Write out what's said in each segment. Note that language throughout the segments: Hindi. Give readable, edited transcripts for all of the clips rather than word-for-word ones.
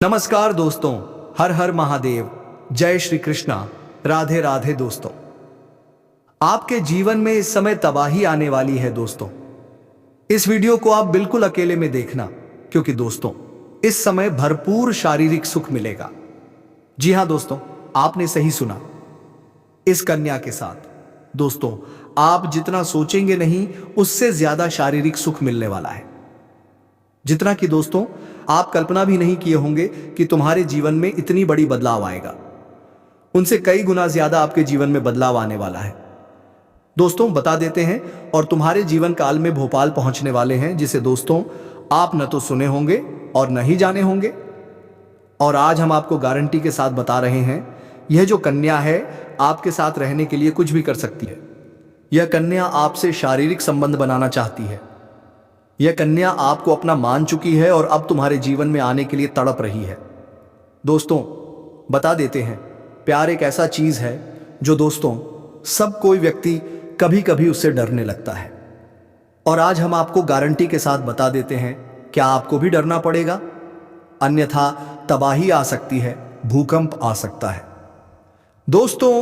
नमस्कार दोस्तों, हर हर महादेव, जय श्री कृष्णा, राधे राधे दोस्तों। आपके जीवन में इस समय तबाही आने वाली है दोस्तों। इस वीडियो को आप बिल्कुल अकेले में देखना, क्योंकि दोस्तों इस समय भरपूर शारीरिक सुख मिलेगा। जी हां दोस्तों, आपने सही सुना। इस कन्या के साथ दोस्तों आप जितना सोचेंगे नहीं, उससे ज्यादा शारीरिक सुख मिलने वाला है। जितना कि दोस्तों आप कल्पना भी नहीं किए होंगे कि तुम्हारे जीवन में इतनी बड़ी बदलाव आएगा, उनसे कई गुना ज्यादा आपके जीवन में बदलाव आने वाला है। दोस्तों बता देते हैं, और तुम्हारे जीवन काल में भोपाल पहुंचने वाले हैं, जिसे दोस्तों आप न तो सुने होंगे और न ही जाने होंगे। और आज हम आपको गारंटी के साथ बता रहे हैं, यह जो कन्या है आपके साथ रहने के लिए कुछ भी कर सकती है। यह कन्या आपसे शारीरिक संबंध बनाना चाहती है। यह कन्या आपको अपना मान चुकी है और अब तुम्हारे जीवन में आने के लिए तड़प रही है। दोस्तों बता देते हैं, प्यार एक ऐसा चीज है जो दोस्तों सब कोई व्यक्ति कभी कभी उससे डरने लगता है। और आज हम आपको गारंटी के साथ बता देते हैं, क्या आपको भी डरना पड़ेगा? अन्यथा तबाही आ सकती है, भूकंप आ सकता है। दोस्तों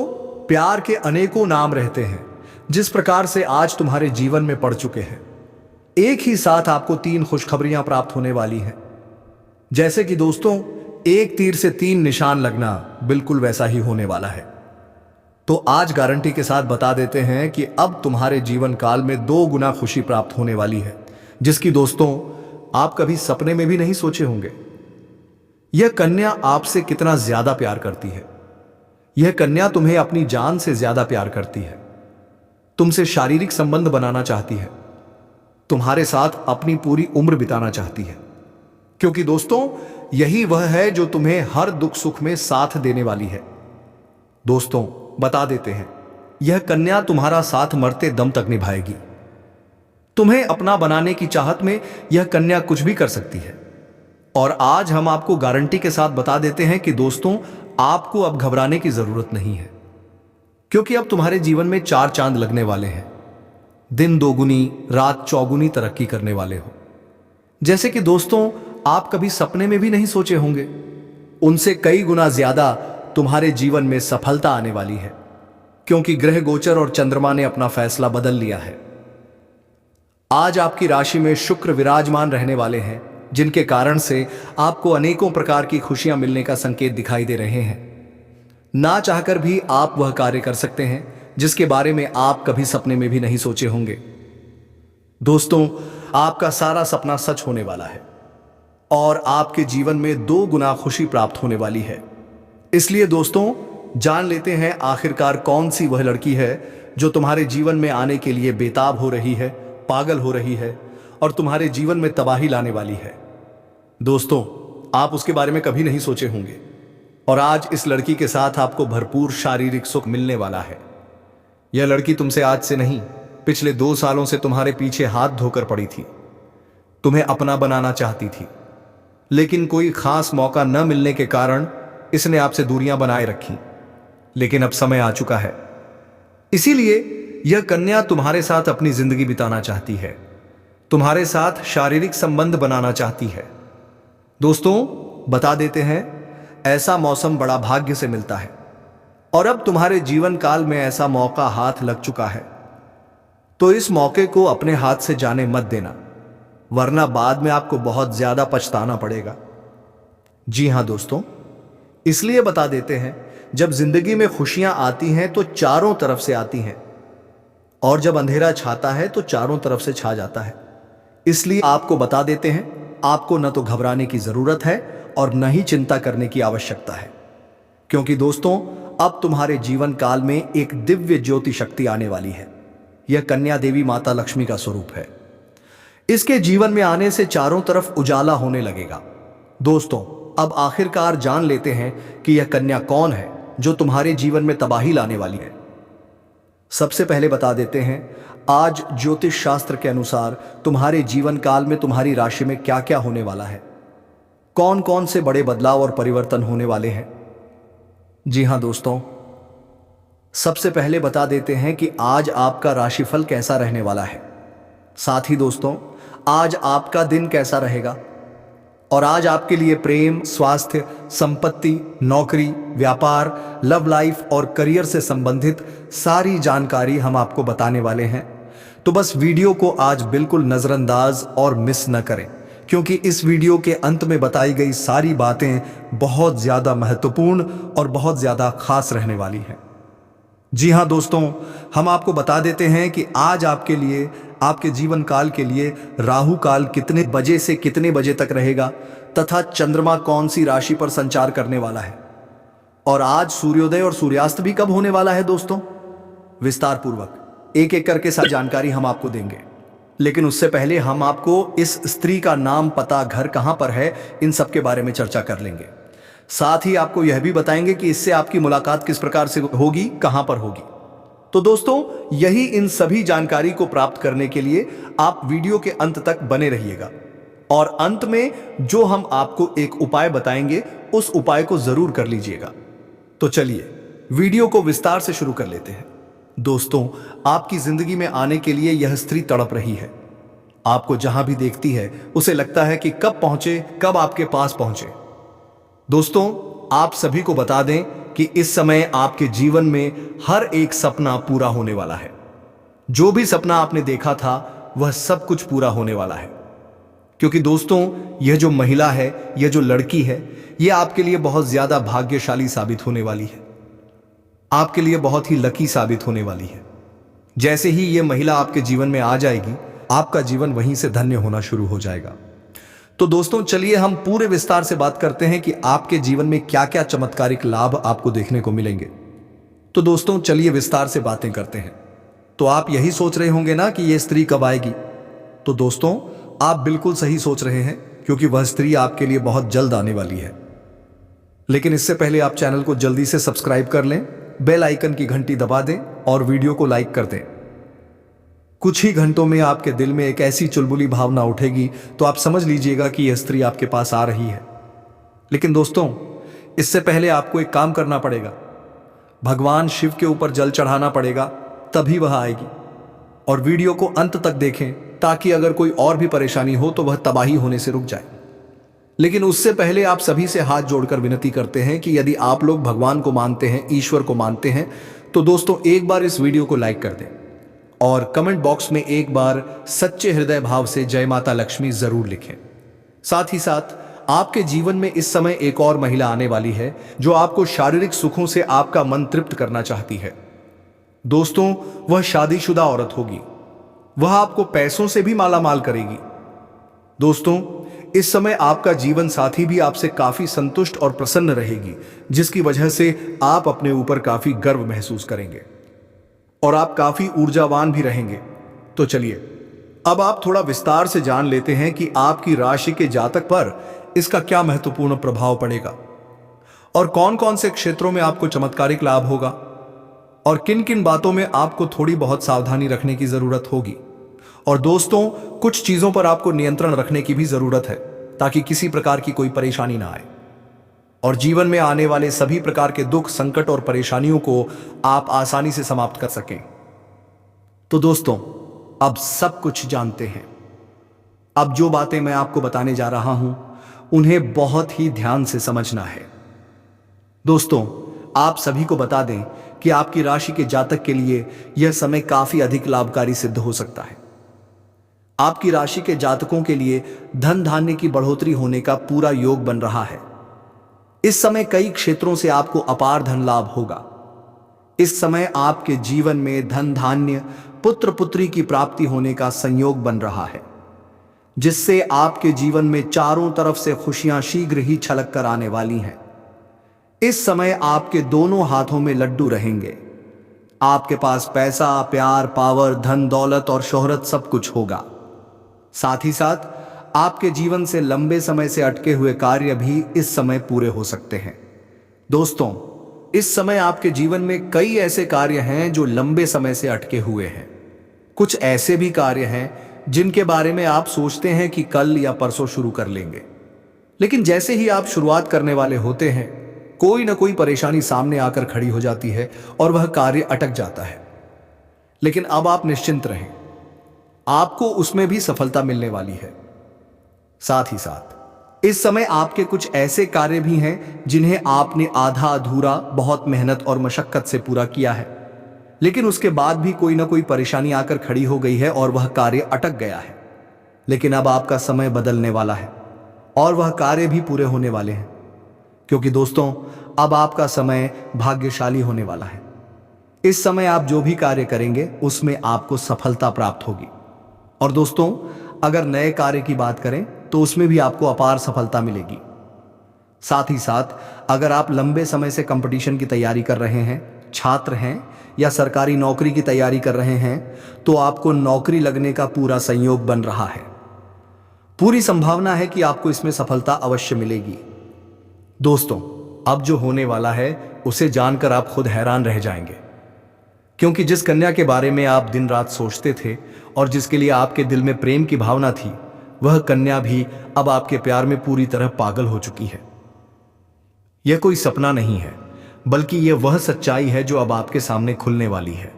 प्यार के अनेकों नाम रहते हैं, जिस प्रकार से आज तुम्हारे जीवन में पड़ चुके हैं। एक ही साथ आपको 3 खुशखबरियां प्राप्त होने वाली हैं। जैसे कि दोस्तों एक तीर से 3 निशान लगना, बिल्कुल वैसा ही होने वाला है। तो आज गारंटी के साथ बता देते हैं कि अब तुम्हारे जीवन काल में 2 गुना खुशी प्राप्त होने वाली है, जिसकी दोस्तों आप कभी सपने में भी नहीं सोचे होंगे। यह कन्या आपसे कितना ज्यादा प्यार करती है। यह कन्या तुम्हें अपनी जान से ज्यादा प्यार करती है। तुमसे शारीरिक संबंध बनाना चाहती है, तुम्हारे साथ अपनी पूरी उम्र बिताना चाहती है, क्योंकि दोस्तों यही वह है जो तुम्हें हर दुख सुख में साथ देने वाली है। दोस्तों बता देते हैं, यह कन्या तुम्हारा साथ मरते दम तक निभाएगी। तुम्हें अपना बनाने की चाहत में यह कन्या कुछ भी कर सकती है। और आज हम आपको गारंटी के साथ बता देते हैं कि दोस्तों आपको अब घबराने की जरूरत नहीं है, क्योंकि अब तुम्हारे जीवन में 4 चांद लगने वाले हैं। दिन 2 गुनी, रात 4 गुनी तरक्की करने वाले हो, जैसे कि दोस्तों आप कभी सपने में भी नहीं सोचे होंगे। उनसे कई गुना ज्यादा तुम्हारे जीवन में सफलता आने वाली है, क्योंकि ग्रह गोचर और चंद्रमा ने अपना फैसला बदल लिया है। आज आपकी राशि में शुक्र विराजमान रहने वाले हैं, जिनके कारण से आपको अनेकों प्रकार की खुशियां मिलने का संकेत दिखाई दे रहे हैं। ना चाहकर भी आप वह कार्य कर सकते हैं जिसके बारे में आप कभी सपने में भी नहीं सोचे होंगे। दोस्तों आपका सारा सपना सच होने वाला है और आपके जीवन में 2 गुना खुशी प्राप्त होने वाली है। इसलिए दोस्तों जान लेते हैं आखिरकार कौन सी वह लड़की है जो तुम्हारे जीवन में आने के लिए बेताब हो रही है, पागल हो रही है और तुम्हारे जीवन में तबाही लाने वाली है। दोस्तों आप उसके बारे में कभी नहीं सोचे होंगे, और आज इस लड़की के साथ आपको भरपूर शारीरिक सुख मिलने वाला है। यह लड़की तुमसे आज से नहीं, पिछले 2 सालों से तुम्हारे पीछे हाथ धोकर पड़ी थी। तुम्हें अपना बनाना चाहती थी, लेकिन कोई खास मौका न मिलने के कारण इसने आपसे दूरियां बनाए रखी। लेकिन अब समय आ चुका है, इसीलिए यह कन्या तुम्हारे साथ अपनी जिंदगी बिताना चाहती है, तुम्हारे साथ शारीरिक संबंध बनाना चाहती है। दोस्तों बता देते हैं, ऐसा मौसम बड़ा भाग्य से मिलता है, और अब तुम्हारे जीवन काल में ऐसा मौका हाथ लग चुका है। तो इस मौके को अपने हाथ से जाने मत देना, वरना बाद में आपको बहुत ज्यादा पछताना पड़ेगा। जी हां दोस्तों, इसलिए बता देते हैं, जब जिंदगी में खुशियां आती हैं तो चारों तरफ से आती हैं, और जब अंधेरा छाता है तो चारों तरफ से छा जाता है। इसलिए आपको बता देते हैं, आपको न तो घबराने की जरूरत है और न ही चिंता करने की आवश्यकता है, क्योंकि दोस्तों अब तुम्हारे जीवन काल में एक दिव्य ज्योति शक्ति आने वाली है। यह कन्या देवी माता लक्ष्मी का स्वरूप है। इसके जीवन में आने से चारों तरफ उजाला होने लगेगा। दोस्तों अब आखिरकार जान लेते हैं कि यह कन्या कौन है जो तुम्हारे जीवन में तबाही लाने वाली है। सबसे पहले बता देते हैं, आज ज्योतिष शास्त्र के अनुसार तुम्हारे जीवन काल में तुम्हारी राशि में क्या क्या होने वाला है, कौन कौन से बड़े बदलाव और परिवर्तन होने वाले हैं। जी हां दोस्तों, सबसे पहले बता देते हैं कि आज आपका राशिफल कैसा रहने वाला है। साथ ही दोस्तों आज आपका दिन कैसा रहेगा। और आज आपके लिए प्रेम, स्वास्थ्य, संपत्ति, नौकरी, व्यापार, लव लाइफ और करियर से संबंधित सारी जानकारी हम आपको बताने वाले हैं। तो बस वीडियो को आज बिल्कुल नजरअंदाज और मिस न करें, क्योंकि इस वीडियो के अंत में बताई गई सारी बातें बहुत ज्यादा महत्वपूर्ण और बहुत ज्यादा खास रहने वाली हैं। जी हाँ दोस्तों, हम आपको बता देते हैं कि आज आपके लिए, आपके जीवन काल के लिए राहु काल कितने बजे से कितने बजे तक रहेगा तथा चंद्रमा कौन सी राशि पर संचार करने वाला है, और आज सूर्योदय और सूर्यास्त भी कब होने वाला है दोस्तों। विस्तार पूर्वक एक एक करके सारी जानकारी हम आपको देंगे, लेकिन उससे पहले हम आपको इस स्त्री का नाम, पता, घर कहां पर है, इन सब के बारे में चर्चा कर लेंगे। साथ ही आपको यह भी बताएंगे कि इससे आपकी मुलाकात किस प्रकार से होगी, कहां पर होगी। तो दोस्तों, यही इन सभी जानकारी को प्राप्त करने के लिए आप वीडियो के अंत तक बने रहिएगा, और अंत में जो हम आपको एक उपाय बताएंगे उस उपाय को जरूर कर लीजिएगा। तो चलिए वीडियो को विस्तार से शुरू कर लेते हैं। दोस्तों, आपकी जिंदगी में आने के लिए यह स्त्री तड़प रही है। आपको जहां भी देखती है उसे लगता है कि कब पहुंचे, कब आपके पास पहुंचे। दोस्तों, आप सभी को बता दें कि इस समय आपके जीवन में हर एक सपना पूरा होने वाला है। जो भी सपना आपने देखा था वह सब कुछ पूरा होने वाला है, क्योंकि दोस्तों, यह जो महिला है, यह जो लड़की है, यह आपके लिए बहुत ज्यादा भाग्यशाली साबित होने वाली है, आपके लिए बहुत ही लकी साबित होने वाली है। जैसे ही यह महिला आपके जीवन में आ जाएगी, आपका जीवन वहीं से धन्य होना शुरू हो जाएगा। तो दोस्तों, चलिए हम पूरे विस्तार से बात करते हैं कि आपके जीवन में क्या क्या चमत्कारिक लाभ आपको देखने को मिलेंगे। तो दोस्तों, चलिए विस्तार से बातें करते हैं। तो आप यही सोच रहे होंगे ना कि यह स्त्री कब आएगी। तो दोस्तों, आप बिल्कुल सही सोच रहे हैं, क्योंकि वह स्त्री आपके लिए बहुत जल्द आने वाली है। लेकिन इससे पहले आप चैनल को जल्दी से सब्सक्राइब कर लें, बेल आइकन की घंटी दबा दें और वीडियो को लाइक कर दें। कुछ ही घंटों में आपके दिल में एक ऐसी चुलबुली भावना उठेगी, तो आप समझ लीजिएगा कि यह स्त्री आपके पास आ रही है। लेकिन दोस्तों, इससे पहले आपको एक काम करना पड़ेगा। भगवान शिव के ऊपर जल चढ़ाना पड़ेगा, तभी वह आएगी। और वीडियो को अंत तक देखें, ताकि अगर कोई और भी परेशानी हो तो वह तबाही होने से रुक जाए। लेकिन उससे पहले आप सभी से हाथ जोड़कर विनती करते हैं कि यदि आप लोग भगवान को मानते हैं, ईश्वर को मानते हैं, तो दोस्तों एक बार इस वीडियो को लाइक कर दें और कमेंट बॉक्स में एक बार सच्चे हृदय भाव से जय माता लक्ष्मी जरूर लिखें। साथ ही साथ आपके जीवन में इस समय एक और महिला आने वाली है, जो आपको शारीरिक सुखों से आपका मन तृप्त करना चाहती है। दोस्तों, वह शादीशुदा औरत होगी। वह आपको पैसों से भी मालामाल करेगी। दोस्तों, इस समय आपका जीवन साथी भी आपसे काफी संतुष्ट और प्रसन्न रहेगी, जिसकी वजह से आप अपने ऊपर काफी गर्व महसूस करेंगे और आप काफी ऊर्जावान भी रहेंगे। तो चलिए अब आप थोड़ा विस्तार से जान लेते हैं कि आपकी राशि के जातक पर इसका क्या महत्वपूर्ण प्रभाव पड़ेगा, और कौन कौन से क्षेत्रों में आपको चमत्कारिक लाभ होगा, और किन किन बातों में आपको थोड़ी बहुत सावधानी रखने की जरूरत होगी। और दोस्तों, कुछ चीजों पर आपको नियंत्रण रखने की भी जरूरत है, ताकि किसी प्रकार की कोई परेशानी ना आए, और जीवन में आने वाले सभी प्रकार के दुख, संकट और परेशानियों को आप आसानी से समाप्त कर सकें। तो दोस्तों, अब सब कुछ जानते हैं। अब जो बातें मैं आपको बताने जा रहा हूं, उन्हें बहुत ही ध्यान से समझना है। दोस्तों, आप सभी को बता दें कि आपकी राशि के जातक के लिए यह समय काफी अधिक लाभकारी सिद्ध हो सकता है। आपकी राशि के जातकों के लिए धन धान्य की बढ़ोतरी होने का पूरा योग बन रहा है। इस समय कई क्षेत्रों से आपको अपार धन लाभ होगा। इस समय आपके जीवन में धन धान्य, पुत्र पुत्री की प्राप्ति होने का संयोग बन रहा है, जिससे आपके जीवन में चारों तरफ से खुशियां शीघ्र ही छलक कर आने वाली हैं। इस समय आपके दोनों हाथों में लड्डू रहेंगे। आपके पास पैसा, प्यार, पावर, धन दौलत और शोहरत सब कुछ होगा। साथ ही साथ आपके जीवन से लंबे समय से अटके हुए कार्य भी इस समय पूरे हो सकते हैं। दोस्तों, इस समय आपके जीवन में कई ऐसे कार्य हैं जो लंबे समय से अटके हुए हैं। कुछ ऐसे भी कार्य हैं जिनके बारे में आप सोचते हैं कि कल या परसों शुरू कर लेंगे, लेकिन जैसे ही आप शुरुआत करने वाले होते हैं, कोई ना कोई परेशानी सामने आकर खड़ी हो जाती है और वह कार्य अटक जाता है। लेकिन अब आप निश्चिंत रहें, आपको उसमें भी सफलता मिलने वाली है। साथ ही साथ इस समय आपके कुछ ऐसे कार्य भी हैं जिन्हें आपने आधा अधूरा बहुत मेहनत और मशक्कत से पूरा किया है, लेकिन उसके बाद भी कोई ना कोई परेशानी आकर खड़ी हो गई है और वह कार्य अटक गया है। लेकिन अब आपका समय बदलने वाला है और वह कार्य भी पूरे होने वाले हैं, क्योंकि दोस्तों अब आपका समय भाग्यशाली होने वाला है। इस समय आप जो भी कार्य करेंगे उसमें आपको सफलता प्राप्त होगी। और दोस्तों अगर नए कार्य की बात करें तो उसमें भी आपको अपार सफलता मिलेगी। साथ ही साथ अगर आप लंबे समय से कंपटीशन की तैयारी कर रहे हैं, छात्र हैं या सरकारी नौकरी की तैयारी कर रहे हैं, तो आपको नौकरी लगने का पूरा संयोग बन रहा है। पूरी संभावना है कि आपको इसमें सफलता अवश्य मिलेगी। दोस्तों अब जो होने वाला है उसे जानकर आप खुद हैरान रह जाएंगे, क्योंकि जिस कन्या के बारे में आप दिन रात सोचते थे और जिसके लिए आपके दिल में प्रेम की भावना थी, वह कन्या भी अब आपके प्यार में पूरी तरह पागल हो चुकी है। यह कोई सपना नहीं है, बल्कि यह वह सच्चाई है जो अब आपके सामने खुलने वाली है।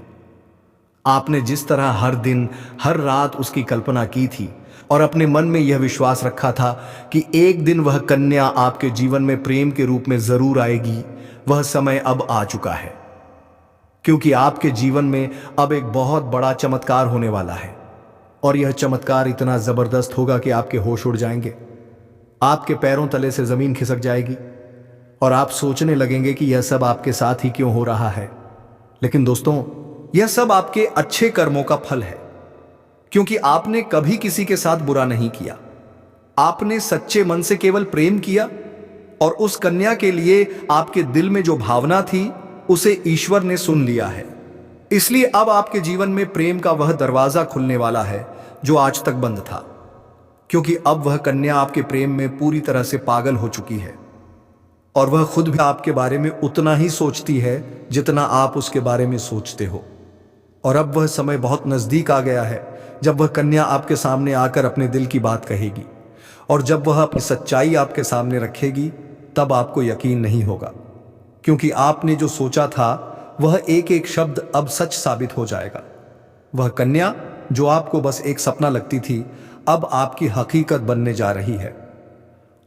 आपने जिस तरह हर दिन हर रात उसकी कल्पना की थी और अपने मन में यह विश्वास रखा था कि एक दिन वह कन्या आपके जीवन में प्रेम के रूप में जरूर आएगी, वह समय अब आ चुका है। क्योंकि आपके जीवन में अब एक बहुत बड़ा चमत्कार होने वाला है और यह चमत्कार इतना जबरदस्त होगा कि आपके होश उड़ जाएंगे, आपके पैरों तले से जमीन खिसक जाएगी और आप सोचने लगेंगे कि यह सब आपके साथ ही क्यों हो रहा है। लेकिन दोस्तों यह सब आपके अच्छे कर्मों का फल है, क्योंकि आपने कभी किसी के साथ बुरा नहीं किया। आपने सच्चे मन से केवल प्रेम किया और उस कन्या के लिए आपके दिल में जो भावना थी उसे ईश्वर ने सुन लिया है। इसलिए अब आपके जीवन में प्रेम का वह दरवाजा खुलने वाला है जो आज तक बंद था, क्योंकि अब वह कन्या आपके प्रेम में पूरी तरह से पागल हो चुकी है और वह खुद भी आपके बारे में उतना ही सोचती है जितना आप उसके बारे में सोचते हो। और अब वह समय बहुत नजदीक आ गया है जब वह कन्या आपके सामने आकर अपने दिल की बात कहेगी, और जब वह अपनी सच्चाई आपके सामने रखेगी तब आपको यकीन नहीं होगा, क्योंकि आपने जो सोचा था वह एक एक शब्द अब सच साबित हो जाएगा। वह कन्या जो आपको बस एक सपना लगती थी अब आपकी हकीकत बनने जा रही है।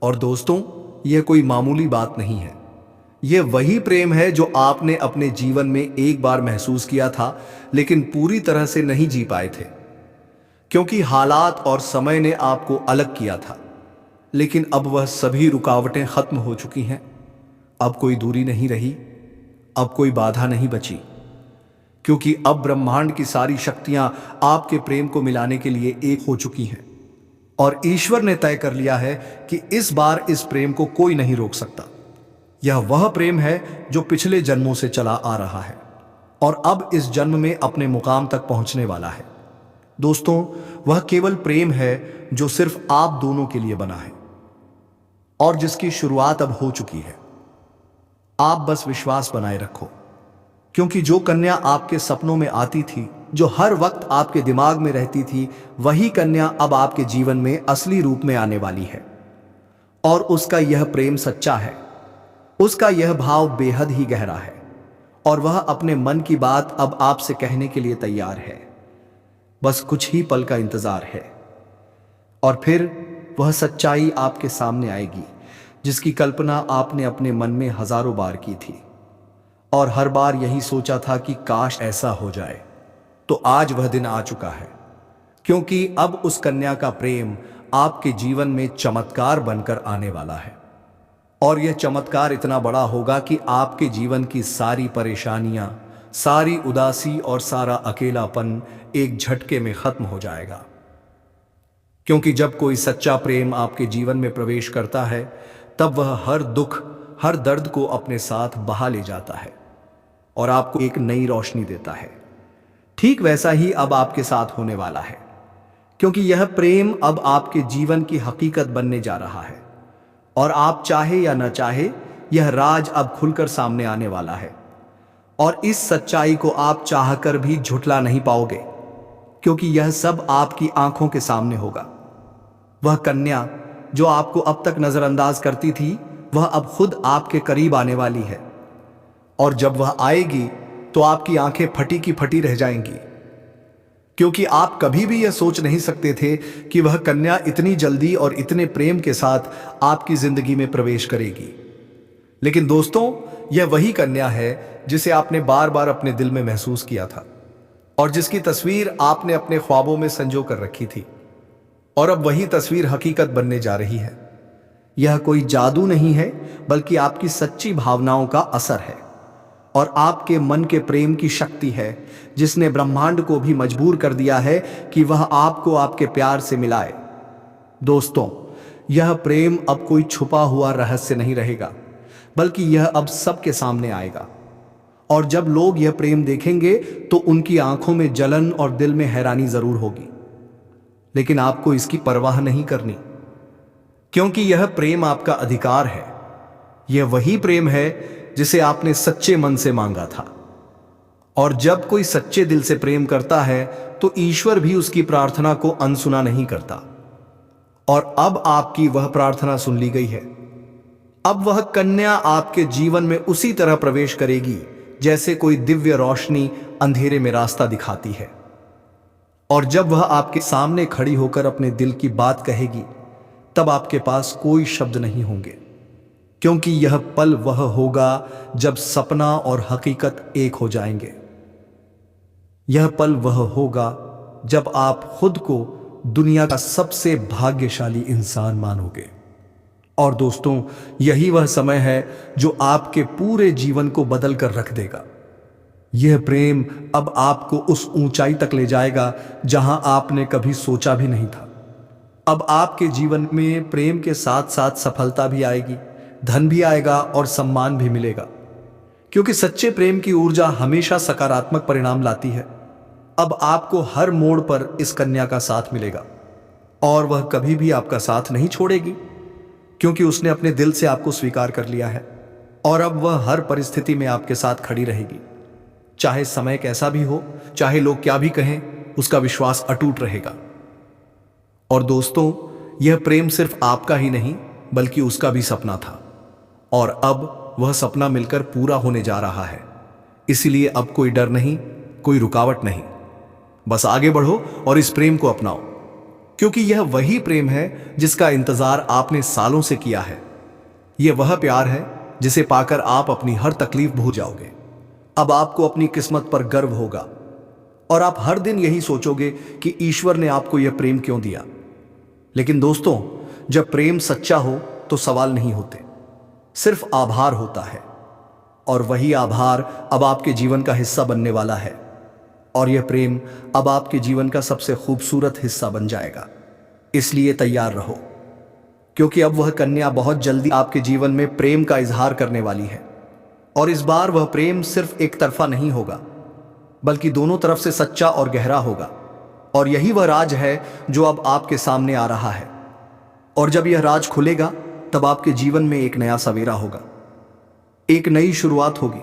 और दोस्तों यह कोई मामूली बात नहीं है, यह वही प्रेम है जो आपने अपने जीवन में एक बार महसूस किया था लेकिन पूरी तरह से नहीं जी पाए थे, क्योंकि हालात और समय ने आपको अलग किया था। लेकिन अब वह सभी रुकावटें खत्म हो चुकी हैं। अब कोई दूरी नहीं रही, अब कोई बाधा नहीं बची, क्योंकि अब ब्रह्मांड की सारी शक्तियां आपके प्रेम को मिलाने के लिए एक हो चुकी हैं और ईश्वर ने तय कर लिया है कि इस बार इस प्रेम को कोई नहीं रोक सकता। यह वह प्रेम है जो पिछले जन्मों से चला आ रहा है और अब इस जन्म में अपने मुकाम तक पहुंचने वाला है। दोस्तों वह केवल प्रेम है जो सिर्फ आप दोनों के लिए बना है और जिसकी शुरुआत अब हो चुकी है। आप बस विश्वास बनाए रखो, क्योंकि जो कन्या आपके सपनों में आती थी, जो हर वक्त आपके दिमाग में रहती थी, वही कन्या अब आपके जीवन में असली रूप में आने वाली है। और उसका यह प्रेम सच्चा है, उसका यह भाव बेहद ही गहरा है और वह अपने मन की बात अब आपसे कहने के लिए तैयार है। बस कुछ ही पल का इंतजार है और फिर वह सच्चाई आपके सामने आएगी जिसकी कल्पना आपने अपने मन में हजारों बार की थी और हर बार यही सोचा था कि काश ऐसा हो जाए। तो आज वह दिन आ चुका है, क्योंकि अब उस कन्या का प्रेम आपके जीवन में चमत्कार बनकर आने वाला है और यह चमत्कार इतना बड़ा होगा कि आपके जीवन की सारी परेशानियां, सारी उदासी और सारा अकेलापन एक झटके में खत्म हो जाएगा। क्योंकि जब कोई सच्चा प्रेम आपके जीवन में प्रवेश करता है तब वह हर दुख, हर दर्द को अपने साथ बहा ले जाता है और आपको एक नई रोशनी देता है। ठीक वैसा ही अब आपके साथ होने वाला है, क्योंकि यह प्रेम अब आपके जीवन की हकीकत बनने जा रहा है और आप चाहे या न चाहे यह राज अब खुलकर सामने आने वाला है। और इस सच्चाई को आप चाहकर भी झुठला नहीं पाओगे, क्योंकि यह सब आपकी आंखों के सामने होगा। वह कन्या जो आपको अब तक नजरअंदाज करती थी, वह अब खुद आपके करीब आने वाली है और जब वह आएगी तो आपकी आंखें फटी की फटी रह जाएंगी। क्योंकि आप कभी भी यह सोच नहीं सकते थे कि वह कन्या इतनी जल्दी और इतने प्रेम के साथ आपकी जिंदगी में प्रवेश करेगी। लेकिन दोस्तों, यह वही कन्या है जिसे आपने बार बार अपने दिल में महसूस किया था और जिसकी तस्वीर आपने अपने ख्वाबों में संजो कर रखी थी। और अब वही तस्वीर हकीकत बनने जा रही है। यह कोई जादू नहीं है, बल्कि आपकी सच्ची भावनाओं का असर है और आपके मन के प्रेम की शक्ति है, जिसने ब्रह्मांड को भी मजबूर कर दिया है कि वह आपको आपके प्यार से मिलाए। दोस्तों, यह प्रेम अब कोई छुपा हुआ रहस्य नहीं रहेगा, बल्कि यह अब सबके सामने आएगा। और जब लोग यह प्रेम देखेंगे तो उनकी आंखों में जलन और दिल में हैरानी जरूर होगी, लेकिन आपको इसकी परवाह नहीं करनी, क्योंकि यह प्रेम आपका अधिकार है। यह वही प्रेम है जिसे आपने सच्चे मन से मांगा था। और जब कोई सच्चे दिल से प्रेम करता है तो ईश्वर भी उसकी प्रार्थना को अनसुना नहीं करता। और अब आपकी वह प्रार्थना सुन ली गई है। अब वह कन्या आपके जीवन में उसी तरह प्रवेश करेगी जैसे कोई दिव्य रोशनी अंधेरे में रास्ता दिखाती है। और जब वह आपके सामने खड़ी होकर अपने दिल की बात कहेगी, तब आपके पास कोई शब्द नहीं होंगे, क्योंकि यह पल वह होगा जब सपना और हकीकत एक हो जाएंगे। यह पल वह होगा जब आप खुद को दुनिया का सबसे भाग्यशाली इंसान मानोगे। और दोस्तों, यही वह समय है जो आपके पूरे जीवन को बदल कर रख देगा। यह प्रेम अब आपको उस ऊंचाई तक ले जाएगा जहां आपने कभी सोचा भी नहीं था। अब आपके जीवन में प्रेम के साथ साथ सफलता भी आएगी, धन भी आएगा और सम्मान भी मिलेगा, क्योंकि सच्चे प्रेम की ऊर्जा हमेशा सकारात्मक परिणाम लाती है। अब आपको हर मोड़ पर इस कन्या का साथ मिलेगा और वह कभी भी आपका साथ नहीं छोड़ेगी, क्योंकि उसने अपने दिल से आपको स्वीकार कर लिया है। और अब वह हर परिस्थिति में आपके साथ खड़ी रहेगी, चाहे समय कैसा भी हो, चाहे लोग क्या भी कहें, उसका विश्वास अटूट रहेगा। और दोस्तों, यह प्रेम सिर्फ आपका ही नहीं बल्कि उसका भी सपना था, और अब वह सपना मिलकर पूरा होने जा रहा है। इसलिए अब कोई डर नहीं, कोई रुकावट नहीं, बस आगे बढ़ो और इस प्रेम को अपनाओ, क्योंकि यह वही प्रेम है जिसका इंतजार आपने सालों से किया है। यह वह प्यार है जिसे पाकर आप अपनी हर तकलीफ भूल जाओगे। अब आपको अपनी किस्मत पर गर्व होगा और आप हर दिन यही सोचोगे कि ईश्वर ने आपको यह प्रेम क्यों दिया। लेकिन दोस्तों, जब प्रेम सच्चा हो तो सवाल नहीं होते, सिर्फ आभार होता है। और वही आभार अब आपके जीवन का हिस्सा बनने वाला है, और यह प्रेम अब आपके जीवन का सबसे खूबसूरत हिस्सा बन जाएगा। इसलिए तैयार रहो, क्योंकि अब वह कन्या बहुत जल्दी आपके जीवन में प्रेम का इजहार करने वाली है। और इस बार वह प्रेम सिर्फ एक तरफा नहीं होगा, बल्कि दोनों तरफ से सच्चा और गहरा होगा। और यही वह राज है जो अब आपके सामने आ रहा है। और जब यह राज खुलेगा, तब आपके जीवन में एक नया सवेरा होगा, एक नई शुरुआत होगी,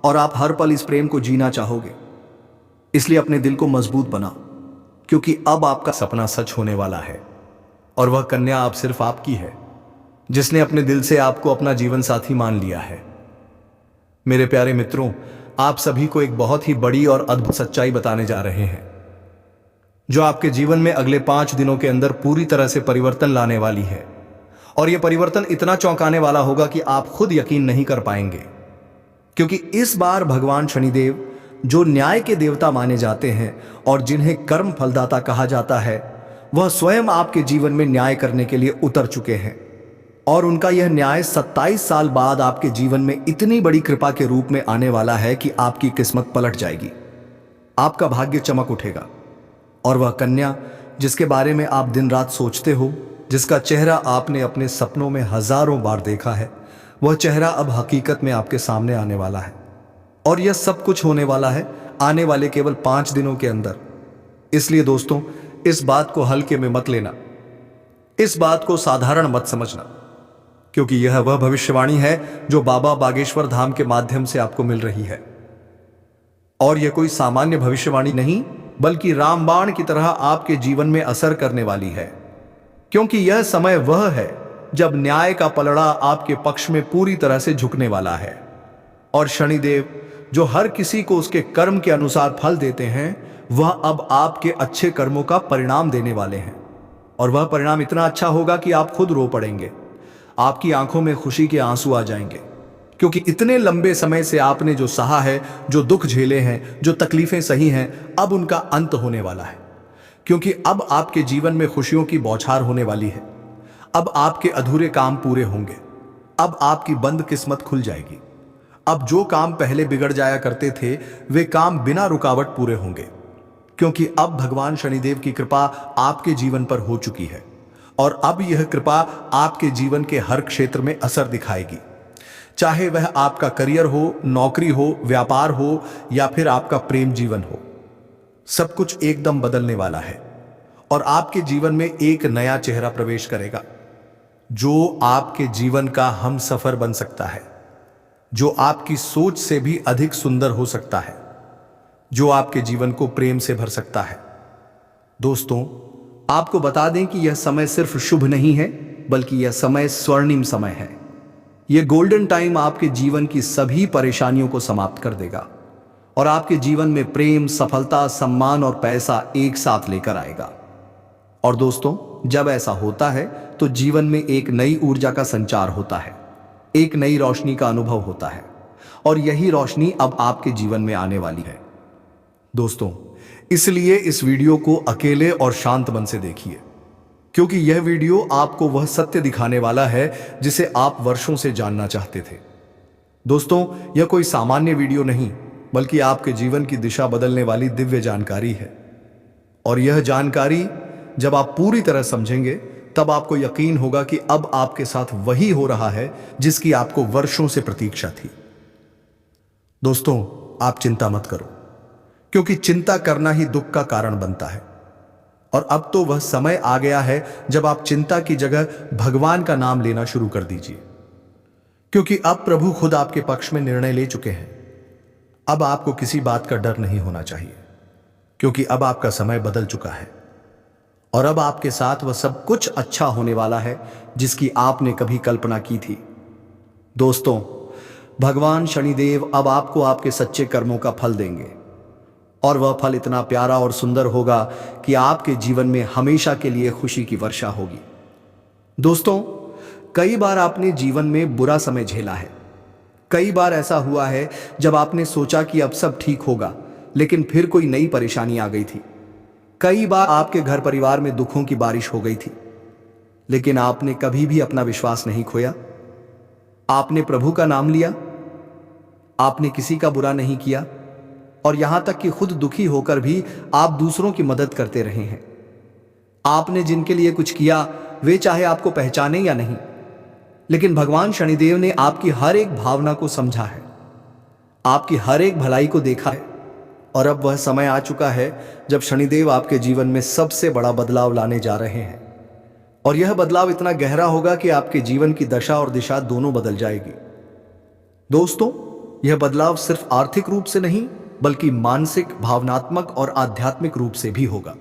और आप हर पल इस प्रेम को जीना चाहोगे। इसलिए अपने दिल को मजबूत बनाओ, क्योंकि अब आपका सपना सच होने वाला है। और वह कन्या अब सिर्फ आपकी है, जिसने अपने दिल से आपको अपना जीवन साथी मान लिया है। मेरे प्यारे मित्रों, आप सभी को एक बहुत ही बड़ी और अद्भुत सच्चाई बताने जा रहे हैं, जो आपके जीवन में अगले 5 दिनों के अंदर पूरी तरह से परिवर्तन लाने वाली है। और यह परिवर्तन इतना चौंकाने वाला होगा कि आप खुद यकीन नहीं कर पाएंगे, क्योंकि इस बार भगवान शनिदेव, जो न्याय के देवता माने जाते हैं और जिन्हें कर्म फलदाता कहा जाता है, वह स्वयं आपके जीवन में न्याय करने के लिए उतर चुके हैं। और उनका यह न्याय 27 साल बाद आपके जीवन में इतनी बड़ी कृपा के रूप में आने वाला है कि आपकी किस्मत पलट जाएगी, आपका भाग्य चमक उठेगा। और वह कन्या जिसके बारे में आप दिन रात सोचते हो, जिसका चेहरा आपने अपने सपनों में हजारों बार देखा है, वह चेहरा अब हकीकत में आपके सामने आने वाला है। और यह सब कुछ होने वाला है आने वाले केवल 5 दिनों के अंदर। इसलिए दोस्तों, इस बात को हल्के में मत लेना, इस बात को साधारण मत समझना, क्योंकि यह वह भविष्यवाणी है जो बाबा बागेश्वर धाम के माध्यम से आपको मिल रही है। और यह कोई सामान्य भविष्यवाणी नहीं, बल्कि रामबाण की तरह आपके जीवन में असर करने वाली है, क्योंकि यह समय वह है जब न्याय का पलड़ा आपके पक्ष में पूरी तरह से झुकने वाला है। और शनिदेव, जो हर किसी को उसके कर्म के अनुसार फल देते हैं, वह अब आपके अच्छे कर्मों का परिणाम देने वाले हैं। और वह परिणाम इतना अच्छा होगा कि आप खुद रो पड़ेंगे। आपकी आंखों में खुशी के आंसू आ जाएंगे, क्योंकि इतने लंबे समय से आपने जो सहा है, जो दुख झेले हैं, जो तकलीफें सही हैं, अब उनका अंत होने वाला है। क्योंकि अब आपके जीवन में खुशियों की बौछार होने वाली है। अब आपके अधूरे काम पूरे होंगे। अब आपकी बंद किस्मत खुल जाएगी। अब जो काम पहले बिगड़ जाया करते थे, वे काम बिना रुकावट पूरे होंगे, क्योंकि अब भगवान शनिदेव की कृपा आपके जीवन पर हो चुकी है। और अब यह कृपा आपके जीवन के हर क्षेत्र में असर दिखाएगी, चाहे वह आपका करियर हो, नौकरी हो, व्यापार हो, या फिर आपका प्रेम जीवन हो। सब कुछ एकदम बदलने वाला है और आपके जीवन में एक नया चेहरा प्रवेश करेगा, जो आपके जीवन का हमसफर बन सकता है, जो आपकी सोच से भी अधिक सुंदर हो सकता है, जो आपके जीवन को प्रेम से भर सकता है। दोस्तों, आपको बता दें कि यह समय सिर्फ शुभ नहीं है, बल्कि यह समय स्वर्णिम समय है। यह गोल्डन टाइम आपके जीवन की सभी परेशानियों को समाप्त कर देगा और आपके जीवन में प्रेम, सफलता, सम्मान और पैसा एक साथ लेकर आएगा। और दोस्तों, जब ऐसा होता है तो जीवन में एक नई ऊर्जा का संचार होता है, एक नई रोशनी का अनुभव होता है, और यही रोशनी अब आपके जीवन में आने वाली है। दोस्तों, इसलिए इस वीडियो को अकेले और शांत मन से देखिए, क्योंकि यह वीडियो आपको वह सत्य दिखाने वाला है जिसे आप वर्षों से जानना चाहते थे। दोस्तों, यह कोई सामान्य वीडियो नहीं, बल्कि आपके जीवन की दिशा बदलने वाली दिव्य जानकारी है। और यह जानकारी जब आप पूरी तरह समझेंगे, तब आपको यकीन होगा कि अब आपके साथ वही हो रहा है जिसकी आपको वर्षों से प्रतीक्षा थी। दोस्तों, आप चिंता मत करो, क्योंकि चिंता करना ही दुख का कारण बनता है। और अब तो वह समय आ गया है जब आप चिंता की जगह भगवान का नाम लेना शुरू कर दीजिए, क्योंकि अब प्रभु खुद आपके पक्ष में निर्णय ले चुके हैं। अब आपको किसी बात का डर नहीं होना चाहिए, क्योंकि अब आपका समय बदल चुका है और अब आपके साथ वह सब कुछ अच्छा होने वाला है जिसकी आपने कभी कल्पना की थी। दोस्तों, भगवान शनिदेव अब आपको आपके सच्चे कर्मों का फल देंगे, और वह फल इतना प्यारा और सुंदर होगा कि आपके जीवन में हमेशा के लिए खुशी की वर्षा होगी। दोस्तों, कई बार आपने जीवन में बुरा समय झेला है। कई बार ऐसा हुआ है जब आपने सोचा कि अब सब ठीक होगा, लेकिन फिर कोई नई परेशानी आ गई थी। कई बार आपके घर परिवार में दुखों की बारिश हो गई थी, लेकिन आपने कभी भी अपना विश्वास नहीं खोया। आपने प्रभु का नाम लिया, आपने किसी का बुरा नहीं किया, और यहां तक कि खुद दुखी होकर भी आप दूसरों की मदद करते रहे हैं। आपने जिनके लिए कुछ किया, वे चाहे आपको पहचाने या नहीं, लेकिन भगवान शनिदेव ने आपकी हर एक भावना को समझा है, आपकी हर एक भलाई को देखा है। और अब वह समय आ चुका है जब शनिदेव आपके जीवन में सबसे बड़ा बदलाव लाने जा रहे हैं। और यह बदलाव इतना गहरा होगा कि आपके जीवन की दशा और दिशा दोनों बदल जाएगी। दोस्तों, यह बदलाव सिर्फ आर्थिक रूप से नहीं, बल्कि मानसिक, भावनात्मक और आध्यात्मिक रूप से भी होगा।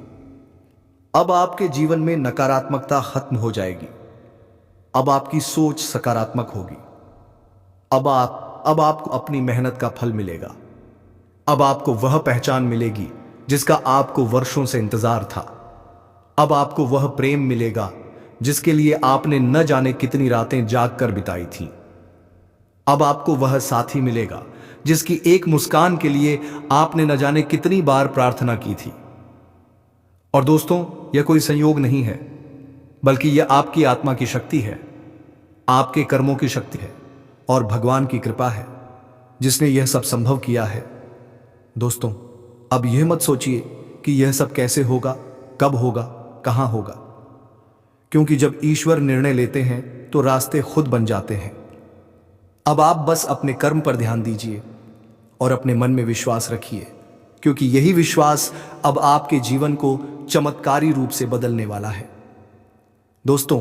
अब आपके जीवन में नकारात्मकता खत्म हो जाएगी। अब आपकी सोच सकारात्मक होगी। अब आपको अपनी मेहनत का फल मिलेगा। अब आपको वह पहचान मिलेगी जिसका आपको वर्षों से इंतजार था। अब आपको वह प्रेम मिलेगा जिसके लिए आपने न जाने कितनी रातें जाग कर बिताई थी। अब आपको वह साथी मिलेगा जिसकी एक मुस्कान के लिए आपने न जाने कितनी बार प्रार्थना की थी। और दोस्तों, यह कोई संयोग नहीं है, बल्कि यह आपकी आत्मा की शक्ति है, आपके कर्मों की शक्ति है, और भगवान की कृपा है जिसने यह सब संभव किया है। दोस्तों, अब यह मत सोचिए कि यह सब कैसे होगा, कब होगा, कहां होगा, क्योंकि जब ईश्वर निर्णय लेते हैं तो रास्ते खुद बन जाते हैं। अब आप बस अपने कर्म पर ध्यान दीजिए और अपने मन में विश्वास रखिए, क्योंकि यही विश्वास अब आपके जीवन को चमत्कारी रूप से बदलने वाला है। दोस्तों,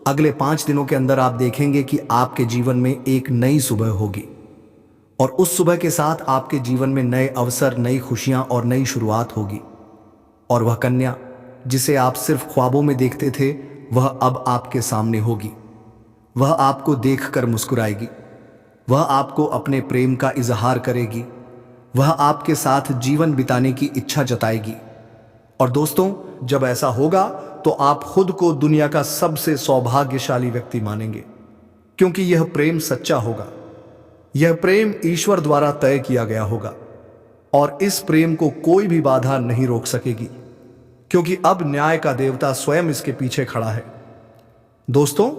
अगले 5 दिनों के अंदर आप देखेंगे कि आपके जीवन में एक नई सुबह होगी, और उस सुबह के साथ आपके जीवन में नए अवसर, नई खुशियां और नई शुरुआत होगी। और वह कन्या जिसे आप सिर्फ ख्वाबों में देखते थे, वह अब आपके सामने होगी। वह आपको देखकर मुस्कुराएगी, वह आपको अपने प्रेम का इजहार करेगी, वह आपके साथ जीवन बिताने की इच्छा जताएगी। और दोस्तों, जब ऐसा होगा तो आप खुद को दुनिया का सबसे सौभाग्यशाली व्यक्ति मानेंगे, क्योंकि यह प्रेम सच्चा होगा। यह प्रेम ईश्वर द्वारा तय किया गया होगा और इस प्रेम को कोई भी बाधा नहीं रोक सकेगी, क्योंकि अब न्याय का देवता स्वयं इसके पीछे खड़ा है। दोस्तों,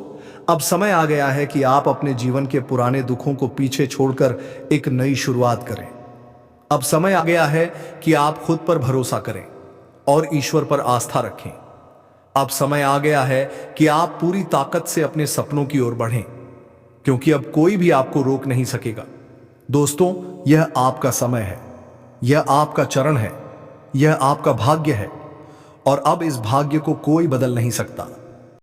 अब समय आ गया है कि आप अपने जीवन के पुराने दुखों को पीछे छोड़कर एक नई शुरुआत करें। अब समय आ गया है कि आप खुद पर भरोसा करें और ईश्वर पर आस्था रखें। अब समय आ गया है कि आप पूरी ताकत से अपने सपनों की ओर बढ़ें, क्योंकि अब कोई भी आपको रोक नहीं सकेगा। दोस्तों, यह आपका समय है, यह आपका चरण है, यह आपका भाग्य है और अब इस भाग्य को कोई बदल नहीं सकता।